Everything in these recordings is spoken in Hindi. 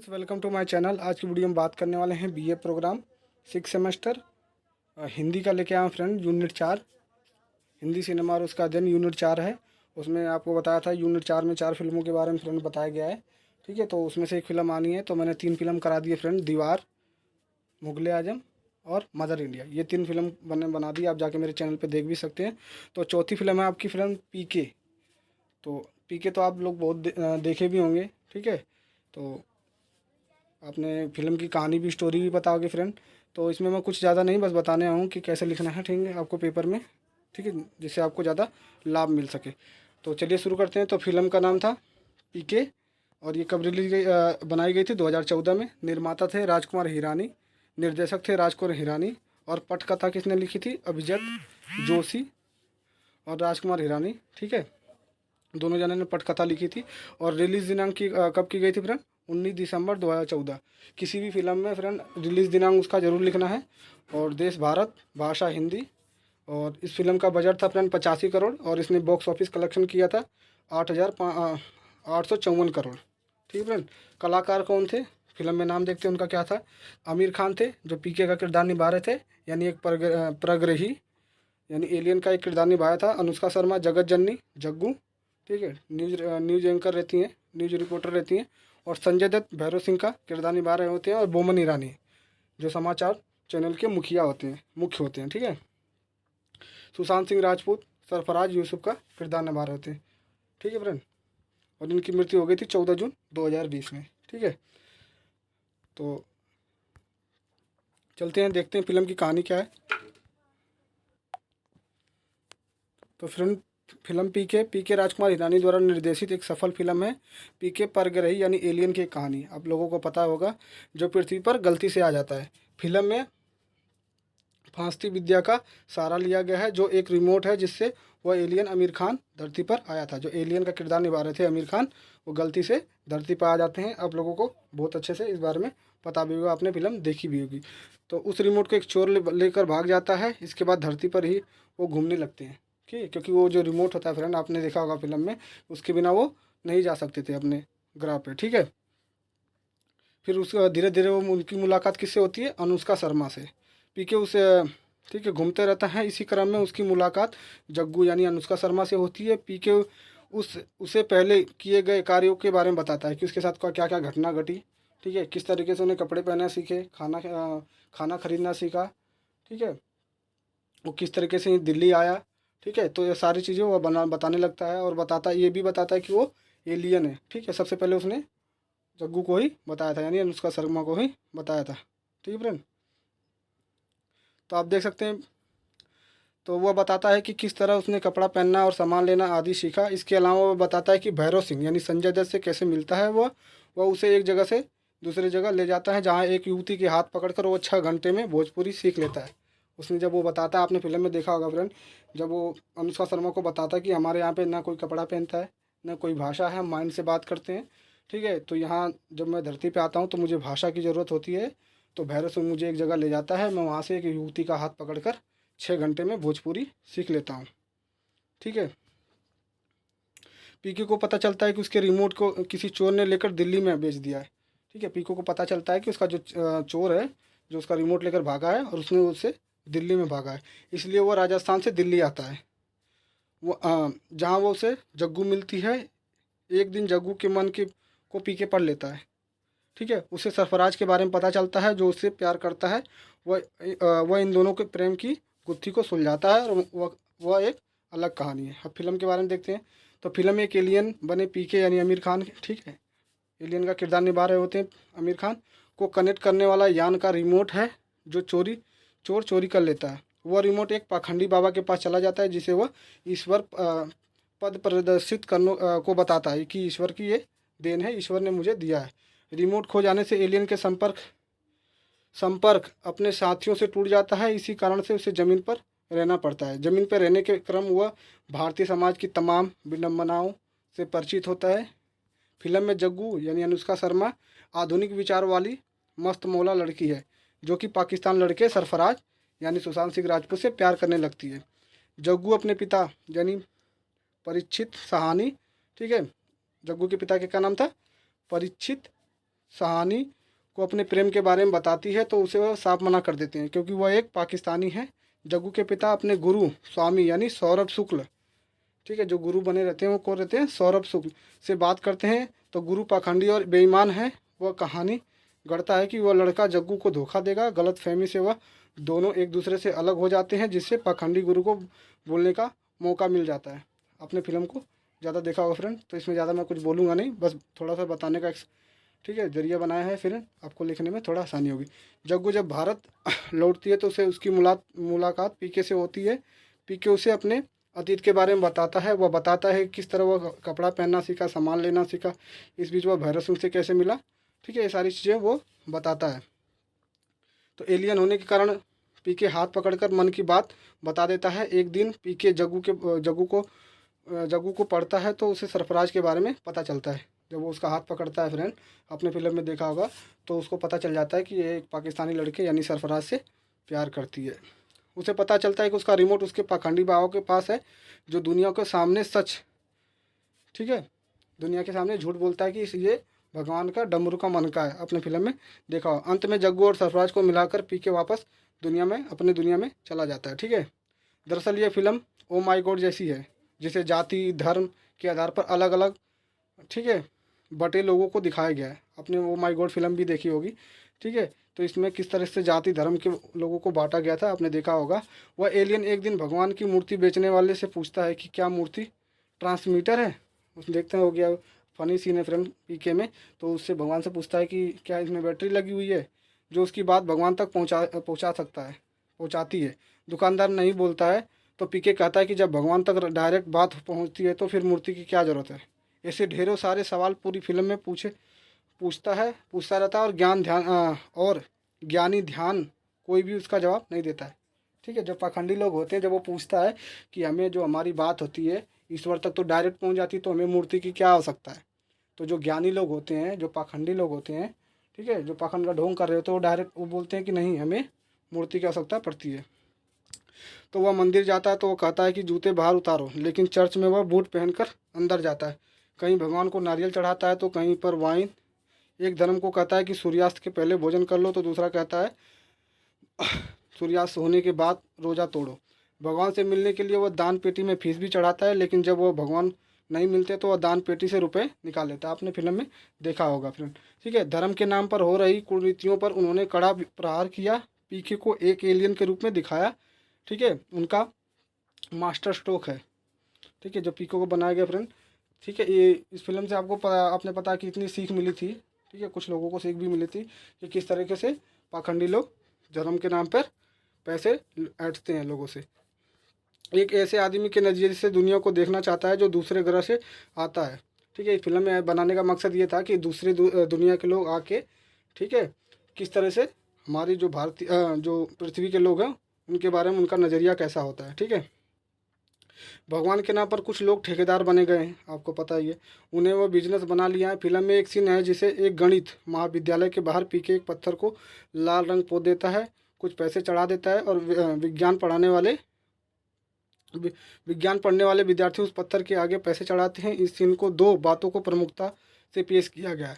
Friends, welcome to my channel. आज की वीडियो में बात करने वाले हैं बीए प्रोग्राम 6 सेमेस्टर हिंदी का लेके आए हैं फ्रेंड। यूनिट 4 हिंदी सिनेमा और उसका अध्ययन यूनिट 4 है। उसमें आपको बताया था यूनिट 4 में 4 फिल्मों के बारे में फ्रेंड बताया गया है। ठीक है, तो उसमें से एक फ़िल्म आनी है, तो मैंने 3 फिल्म करा दी है फ्रेंड। दीवार, मुगले आजम और मदर इंडिया, ये 3 फिल्म बना दी। आप जाके मेरे चैनल पर देख भी सकते हैं। तो चौथी फिल्म है आपकी फिल्म पीके। तो पीके तो आप लोग बहुत देखे भी होंगे। ठीक है, तो आपने फिल्म की कहानी भी, स्टोरी भी बताओगे फ्रेंड। तो इसमें मैं कुछ ज़्यादा नहीं, बस बताने आऊँ कि कैसे लिखना है। ठीक है, आपको पेपर में। ठीक है, जिससे आपको ज़्यादा लाभ मिल सके। तो चलिए शुरू करते हैं। तो फिल्म का नाम था पीके और ये कब बनाई गई थी? 2014 में। निर्माता थे राजकुमार हिरानी, निर्देशक थे राजकुमार हिरानी और पटकथा किसने लिखी थी? अभिजीत जोशी और राजकुमार हिरानी। ठीक है, दोनों जने ने पटकथा लिखी थी। और रिलीज दिनांक की कब की गई थी फ्रेंड? 19 दिसंबर 2014। किसी भी फिल्म में फ्रेंड रिलीज दिनांक उसका जरूर लिखना है। और देश भारत, भाषा हिंदी। और इस फिल्म का बजट था फ्रेंड 85 करोड़ और इसने बॉक्स ऑफिस कलेक्शन किया था 8,854 करोड़। ठीक है फ्रेंड। कलाकार कौन थे? फिल्म में नाम देखते हैं उनका क्या था। आमिर खान थे, जो पीके का किरदार निभा रहे थे, यानी एक प्रग्रही यानी एलियन का एक किरदार निभाया था। अनुष्का शर्मा जगत जननी जग्गू। ठीक है, न्यूज़ एंकर रहती हैं, न्यूज़ रिपोर्टर रहती हैं। और संजय दत्त भैरव सिंह का किरदार निभा रहे होते हैं। और बोमन ईरानी, जो समाचार चैनल के मुखिया होते हैं, मुख्य होते हैं। ठीक है, सुशांत सिंह राजपूत सरफराज यूसुफ का किरदार निभा रहे थे। ठीक है फ्रेंड। और इनकी मृत्यु हो गई थी 14 जून 2020 में। ठीक है, तो चलते हैं, देखते हैं फिल्म की कहानी क्या है। तो फिल्म पीके राजकुमार हिरानी द्वारा निर्देशित एक सफल फिल्म है। पीके परग्रही यानी एलियन की कहानी। आप लोगों को पता होगा, जो पृथ्वी पर गलती से आ जाता है। फिल्म में फांसी विद्या का सहारा लिया गया है, जो एक रिमोट है जिससे वह एलियन आमिर खान धरती पर आया था। जो एलियन का किरदार निभा रहे थे आमिर खान, वो गलती से धरती पर आ जाते हैं। आप लोगों को बहुत अच्छे से इस बारे में पता भी होगा, आपने फिल्म देखी भी होगी। तो उस रिमोट को एक चोर लेकर भाग जाता है। इसके बाद धरती पर ही वो घूमने लगते हैं। ठीक है, क्योंकि वो जो रिमोट होता है फ्रेंड, आपने देखा होगा फिल्म में, उसके बिना वो नहीं जा सकते थे अपने ग्रह पे। ठीक है, फिर उसके धीरे धीरे वो उनकी मुलाकात किससे होती है? अनुष्का शर्मा से। पीके उसे, ठीक है, घूमते रहता है। इसी क्रम में उसकी मुलाकात जग्गू यानी अनुष्का शर्मा से होती है। पीके उसे पहले किए गए कार्यों के बारे में बताता है कि उसके साथ क्या क्या घटना घटी। ठीक है, किस तरीके से उन्हें कपड़े पहनना सीखे, खाना खरीदना सीखा। ठीक है, वो किस तरीके से दिल्ली आया। ठीक है, तो ये सारी चीज़ें वो बताने लगता है। और ये भी बताता है कि वो एलियन है। ठीक है, सबसे पहले उसने जग्गू को ही बताया था, यानी अनुष्का शर्मा को ही बताया था। ठीक है फ्रेंड, तो आप देख सकते हैं। तो वह बताता है कि किस तरह उसने कपड़ा पहनना और सामान लेना आदि सीखा। इसके अलावा वह बताता है कि भैरव सिंह यानी संजय दत्त से कैसे मिलता है। वह उसे एक जगह से दूसरी जगह ले जाता है, जहाँ एक युवती के हाथ पकड़कर वो 6 घंटे में भोजपुरी सीख लेता है। उसने जब वो बताता है, आपने फिल्म में देखा होगा फ्रेंड, जब वो अनुष्का शर्मा को बताता है कि हमारे यहाँ पे ना कोई कपड़ा पहनता है, ना कोई भाषा है, हम माइंड से बात करते हैं। ठीक है, तो यहाँ जब मैं धरती पे आता हूँ तो मुझे भाषा की ज़रूरत होती है। तो भैरव सिंह मुझे एक जगह ले जाता है, मैं वहाँ से एक युवती का हाथ पकड़कर 6 घंटे में भोजपुरी सीख लेता हूँ। ठीक है, पीके को पता चलता है कि उसके रिमोट को किसी चोर ने लेकर दिल्ली में बेच दिया है। ठीक है, पीके को पता चलता है कि उसका जो चोर है, जो उसका रिमोट लेकर भागा है, और उसने उससे दिल्ली में भागा है। इसलिए वो राजस्थान से दिल्ली आता है। वो जहाँ वो उसे जग्गू मिलती है। एक दिन जग्गू के मन के को पीके पढ़ लेता है। ठीक है, उसे सरफराज के बारे में पता चलता है, जो उससे प्यार करता है। वह इन दोनों के प्रेम की गुत्थी को सुलझाता है। और वह एक अलग कहानी है। अब फिल्म के बारे में देखते हैं। तो फिल्म में एक एलियन बने पीके यानी आमिर खान, ठीक है, एलियन का किरदार निभा रहे होते हैं आमिर खान, को कनेक्ट करने वाला यान का रिमोट है, जो चोर चोरी कर लेता है। वह रिमोट एक पाखंडी बाबा के पास चला जाता है, जिसे वह ईश्वर पद प्रदर्शित करने को बताता है कि ईश्वर की ये देन है, ईश्वर ने मुझे दिया है। रिमोट खो जाने से एलियन के संपर्क अपने साथियों से टूट जाता है। इसी कारण से उसे ज़मीन पर रहना पड़ता है। ज़मीन पर रहने के क्रम वह भारतीय समाज की तमाम विडंबनाओं से परिचित होता है। फिल्म में जग्गू यानी अनुष्का शर्मा आधुनिक विचार वाली मस्त मौला लड़की है, जो कि पाकिस्तान लड़के सरफराज यानी सुशांत सिंह राजपूत से प्यार करने लगती है। जग्गू अपने पिता यानी परीक्षित सहानी, ठीक है, जग्गू के पिता के क्या नाम था? परीक्षित सहानी को अपने प्रेम के बारे में बताती है तो उसे वह साफ मना कर देते हैं, क्योंकि वह एक पाकिस्तानी है। जग्गू के पिता अपने गुरु स्वामी यानी सौरभ शुक्ल, ठीक है, जो गुरु बने रहते हैं वो कौन रहते हैं, सौरभ शुक्ल, से बात करते हैं तो गुरु पाखंडी और बेईमान है। वह कहानी गढ़ता है कि वह लड़का जग्गू को धोखा देगा। गलत फहमी से वह दोनों एक दूसरे से अलग हो जाते हैं, जिससे पाखंडी गुरु को बोलने का मौका मिल जाता है। आपने फिल्म को ज़्यादा देखा होगा फ्रेंड, तो इसमें ज़्यादा मैं कुछ बोलूँगा नहीं, बस थोड़ा सा बताने का ठीक है जरिया बनाया है, फिर आपको लिखने में थोड़ा आसानी होगी। जग्गू जब भारत लौटती है तो उसे उसकी मुलाकात पीके से होती है। पीके उसे अपने अतीत के बारे में बताता है। वह बताता है किस तरह वह कपड़ा पहनना सीखा, सामान लेना सीखा, इस बीच वह भैरव सिंह से कैसे मिला, ठीक है, ये सारी चीज़ें वो बताता है। तो एलियन होने के कारण पीके हाथ पकड़कर मन की बात बता देता है। एक दिन पीके जग्गू को पढ़ता है तो उसे सरफराज के बारे में पता चलता है। जब वो उसका हाथ पकड़ता है फ्रेंड, आपने फिल्म में देखा होगा, तो उसको पता चल जाता है कि ये एक पाकिस्तानी लड़के यानी सरफराज से प्यार करती है। उसे पता चलता है कि उसका रिमोट उसके पाखंडी बाबा के पास है, जो दुनिया के सामने सच, ठीक है, दुनिया के सामने झूठ बोलता है कि ये भगवान का डमरू का मन का है। अपने फिल्म में देखा हो। अंत में जग्गू और सरफराज को मिलाकर पीके वापस अपने दुनिया में चला जाता है, ठीक है। दरअसल ये फिल्म ओ माई गॉड जैसी है, जिसे जाति धर्म के आधार पर अलग अलग, ठीक है, बटे लोगों को दिखाया गया है। आपने ओ माई गॉड फिल्म भी देखी होगी, ठीक है। तो इसमें किस तरह से जाति धर्म के लोगों को बांटा गया था, आपने देखा होगा। वह एलियन एक दिन भगवान की मूर्ति बेचने वाले से पूछता है कि क्या मूर्ति ट्रांसमीटर है। उसने देखते हैं हो गया फनी सीन है फ्रेंड पीके में। तो उससे भगवान से पूछता है कि क्या इसमें बैटरी लगी हुई है जो उसकी बात भगवान तक पहुंचाती है। दुकानदार नहीं बोलता है तो पीके कहता है कि जब भगवान तक डायरेक्ट बात पहुंचती है तो फिर मूर्ति की क्या ज़रूरत है। ऐसे ढेरों सारे सवाल पूरी फिल्म में पूछता रहता है और ज्ञानी ध्यान कोई भी उसका जवाब नहीं देता है, ठीक है। जब पाखंडी लोग होते हैं, जब वो पूछता है कि हमें जो हमारी बात होती है ईश्वर तक तो डायरेक्ट पहुंच जाती, तो हमें मूर्ति की क्या आवश्यकता है। तो जो ज्ञानी लोग होते हैं, जो पाखंडी लोग होते हैं, ठीक है, जो पाखंड का ढोंग कर रहे होते हैं, वो डायरेक्ट वो बोलते हैं कि नहीं, हमें मूर्ति की आवश्यकता पड़ती है। तो वह मंदिर जाता है तो वो कहता है कि जूते बाहर उतारो, लेकिन चर्च में वह बूट पहनकर अंदर जाता है। कहीं भगवान को नारियल चढ़ाता है तो कहीं पर वाइन। एक धर्म को कहता है कि सूर्यास्त के पहले भोजन कर लो, तो दूसरा कहता है सूर्यास्त होने के बाद रोज़ा तोड़ो। भगवान से मिलने के लिए वह दान पेटी में फीस भी चढ़ाता है, लेकिन जब वह भगवान नहीं मिलते तो वह दान पेटी से रुपए निकाल लेता है। आपने फिल्म में देखा होगा फ्रेंड, ठीक है। धर्म के नाम पर हो रही कुरीतियों पर उन्होंने कड़ा प्रहार किया। पीके को एक एलियन के रूप में दिखाया, ठीक है, उनका मास्टर स्ट्रोक है, ठीक है, जो पीके को बनाया गया फ्रेंड, ठीक है। ये इस फिल्म से आपने पता कि इतनी सीख मिली थी, ठीक है, कुछ लोगों को सीख भी मिली थी कि किस तरीके से पाखंडी लोग धर्म के नाम पर पैसे ऐंठते हैं लोगों से। एक ऐसे आदमी के नज़रिए से दुनिया को देखना चाहता है जो दूसरे ग्रह से आता है, ठीक है। इस फिल्म में बनाने का मकसद ये था कि दूसरे दुनिया के लोग आके, ठीक है, किस तरह से हमारी जो जो पृथ्वी के लोग हैं उनके बारे में उनका नज़रिया कैसा होता है, ठीक है। भगवान के नाम पर कुछ लोग ठेकेदार बने गए हैं, आपको पता ही है, उन्हें वो बिजनेस बना लिया है। फिल्म में एक सीन है जिसे एक गणित महाविद्यालय के बाहर पीके एक पत्थर को लाल रंग पोत देता है, कुछ पैसे चढ़ा देता है और विज्ञान पढ़ने वाले विद्यार्थी उस पत्थर के आगे पैसे चढ़ाते हैं। इस सीन को दो बातों को प्रमुखता से पेश किया गया है।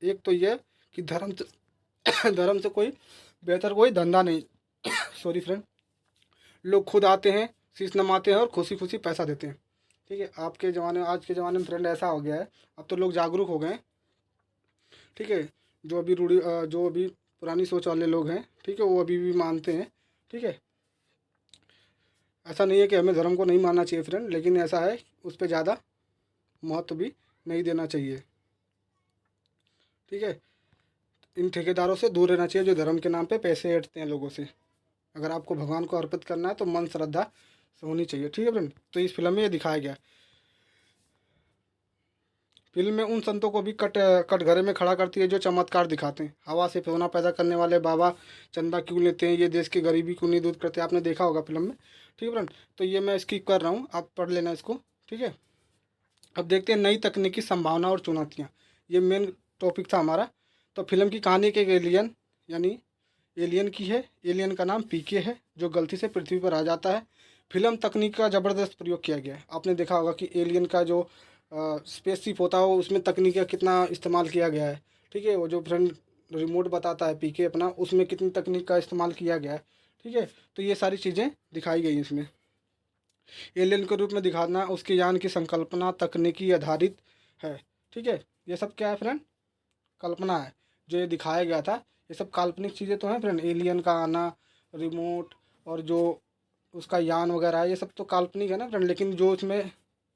एक तो यह कि धर्म से कोई बेहतर कोई धंधा नहीं सॉरी फ्रेंड, लोग खुद आते हैं, शीश नमाते हैं और खुशी खुशी पैसा देते हैं, ठीक है। आज के ज़माने में फ्रेंड ऐसा हो गया है, अब तो लोग जागरूक हो गए हैं, ठीक है। जो अभी पुरानी सोच वाले लोग हैं, ठीक है, वो अभी भी मानते हैं, ठीक है। ऐसा नहीं है कि हमें धर्म को नहीं मानना चाहिए फ्रेंड, लेकिन ऐसा है उस पर ज़्यादा महत्व भी नहीं देना चाहिए, ठीक है। इन ठेकेदारों से दूर रहना चाहिए जो धर्म के नाम पे पैसे ऐंठते हैं लोगों से। अगर आपको भगवान को अर्पित करना है तो मन श्रद्धा से होनी चाहिए, ठीक है फ्रेंड। तो इस फिल्म में ये दिखाया गया। फिल्म में उन संतों को भी कटघरे में खड़ा करती है जो चमत्कार दिखाते हैं। हवा से सोना पैदा करने वाले बाबा चंदा क्यों लेते हैं, ये देश की गरीबी क्यों नहीं दूर करते, आपने देखा होगा फिल्म में, ठीक है फ्रेंड। तो ये मैं स्किप कर रहा हूँ, आप पढ़ लेना इसको, ठीक है। अब देखते हैं नई तकनीकी संभावना और चुनौतियाँ, ये मेन टॉपिक था हमारा। तो फिल्म की कहानी के एलियन की है। एलियन का नाम पीके है जो गलती से पृथ्वी पर आ जाता है। फिल्म तकनीक का ज़बरदस्त प्रयोग किया गया है। आपने देखा होगा कि एलियन का जो स्पेसशिप होता है उसमें तकनीक का कितना इस्तेमाल किया गया है, ठीक है। वो जो फ्रेंड रिमोट बताता है पीके अपना, उसमें कितनी तकनीक का इस्तेमाल किया गया है, ठीक है। तो ये सारी चीज़ें दिखाई गई हैं इसमें। एलियन के रूप में दिखाना, उसके यान की संकल्पना तकनीकी आधारित है, ठीक है। ये सब क्या है फ्रेंड, कल्पना है। जो ये दिखाया गया था ये सब काल्पनिक चीज़ें तो हैं फ्रेंड, एलियन का आना, रिमोट और जो उसका यान वगैरह है, ये सब तो काल्पनिक है ना फ्रेंड। लेकिन जो इसमें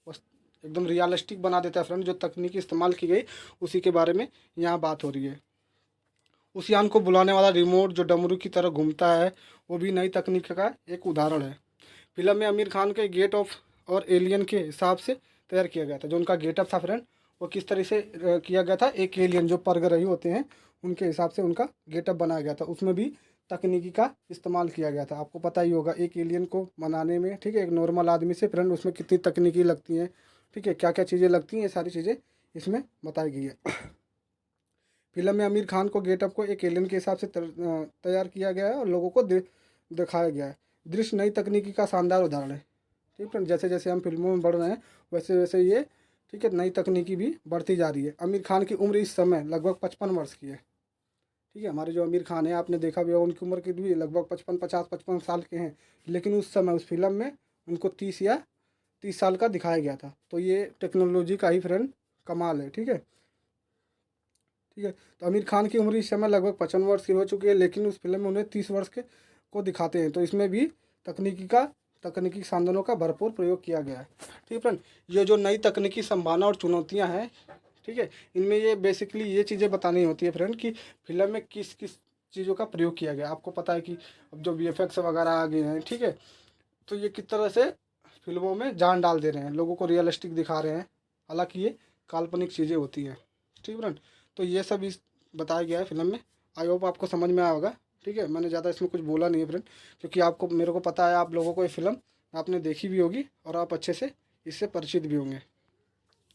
बस एकदम रियलिस्टिक बना देता है फ्रेंड, जो तकनीकी इस्तेमाल की गई उसी के बारे में यहाँ बात हो रही है। उस यान को बुलाने वाला रिमोट जो डमरू की तरह घूमता है, वो भी नई तकनीक का एक उदाहरण है। फिल्म में आमिर खान के गेट ऑफ और एलियन के हिसाब से तैयार किया गया था। जो उनका गेटअप था फ्रेंड, वो किस तरह से किया गया था, एक एलियन जो परग्रही होते हैं उनके हिसाब से उनका गेटअप बनाया गया था। उसमें भी तकनीकी का इस्तेमाल किया गया था। आपको पता ही होगा एक एलियन को बनाने में, ठीक है, एक नॉर्मल आदमी से फ्रेंड उसमें कितनी तकनीकी लगती हैं, ठीक है, क्या क्या चीज़ें लगती हैं, ये सारी चीज़ें इसमें बताई गई है। फिल्म में आमिर खान को गेटअप को एक एलियन के हिसाब से तैयार किया गया है और लोगों को दिखाया गया है। दृश्य नई तकनीकी का शानदार उदाहरण है, ठीक है। जैसे जैसे हम फिल्मों में बढ़ रहे हैं वैसे वैसे ये, ठीक है, नई तकनीकी भी बढ़ती जा रही है। आमिर खान की उम्र इस समय लगभग 55 वर्ष की है, ठीक है। हमारे जो आमिर खान है आपने देखा भी होगा, उनकी उम्र की भी लगभग 55 के हैं। लेकिन उस समय उस फिल्म में उनको 30 साल का दिखाया गया था। तो ये टेक्नोलॉजी का ही फ्रेंड कमाल है, ठीक है। ठीक है, तो आमिर खान की उम्र इस समय लगभग 55 वर्ष की हो चुकी है, लेकिन उस फिल्म में उन्हें 30 वर्ष के को दिखाते हैं। तो इसमें भी तकनीकी साधनों का भरपूर प्रयोग किया गया है, ठीक है फ्रेंड। ये जो नई तकनीकी संभावना और चुनौतियां हैं, ठीक है, इनमें ये बेसिकली ये चीज़ें बतानी होती है फ्रेंड कि फिल्म में किस किस चीज़ों का प्रयोग किया गया। आपको पता है कि अब जो VFX वगैरह आ गए हैं, ठीक है, तो ये किस तरह से फिल्मों में जान डाल दे रहे हैं, लोगों को रियलिस्टिक दिखा रहे हैं। हालांकि ये काल्पनिक चीज़ें होती हैं, ठीक है फ्रेंड। तो ये सब इस बताया गया है फिल्म में। आई होप आपको समझ में आया होगा, ठीक है। मैंने ज़्यादा इसमें कुछ बोला नहीं है फ्रेंड, क्योंकि आपको, मेरे को पता है आप लोगों को ये फिल्म आपने देखी भी होगी और आप अच्छे से इससे परिचित भी होंगे,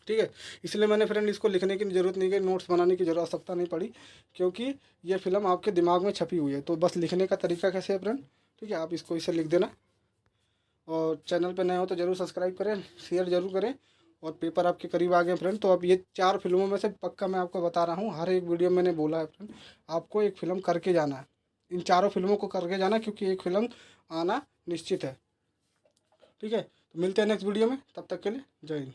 ठीक है। इसलिए मैंने फ्रेंड इसको लिखने की ज़रूरत नहीं की, नोट्स बनाने की जरूरत आवश्यकता नहीं पड़ी, क्योंकि ये फिल्म आपके दिमाग में छपी हुई है। तो बस लिखने का तरीका कैसे है फ्रेंड, ठीक है, आप इसको इसे लिख देना। और चैनल पे नए हो तो ज़रूर सब्सक्राइब करें, शेयर ज़रूर करें। और पेपर आपके करीब आ गए फ्रेंड, तो अब ये 4 फिल्मों में से पक्का मैं आपको बता रहा हूँ, हर एक वीडियो मैंने बोला है फ्रेंड, आपको एक फ़िल्म करके जाना है। इन चारों फिल्मों को करके जाना, क्योंकि एक फ़िल्म आना निश्चित है, ठीक है। तो मिलते हैं नेक्स्ट वीडियो में, तब तक के लिए जय हिंद।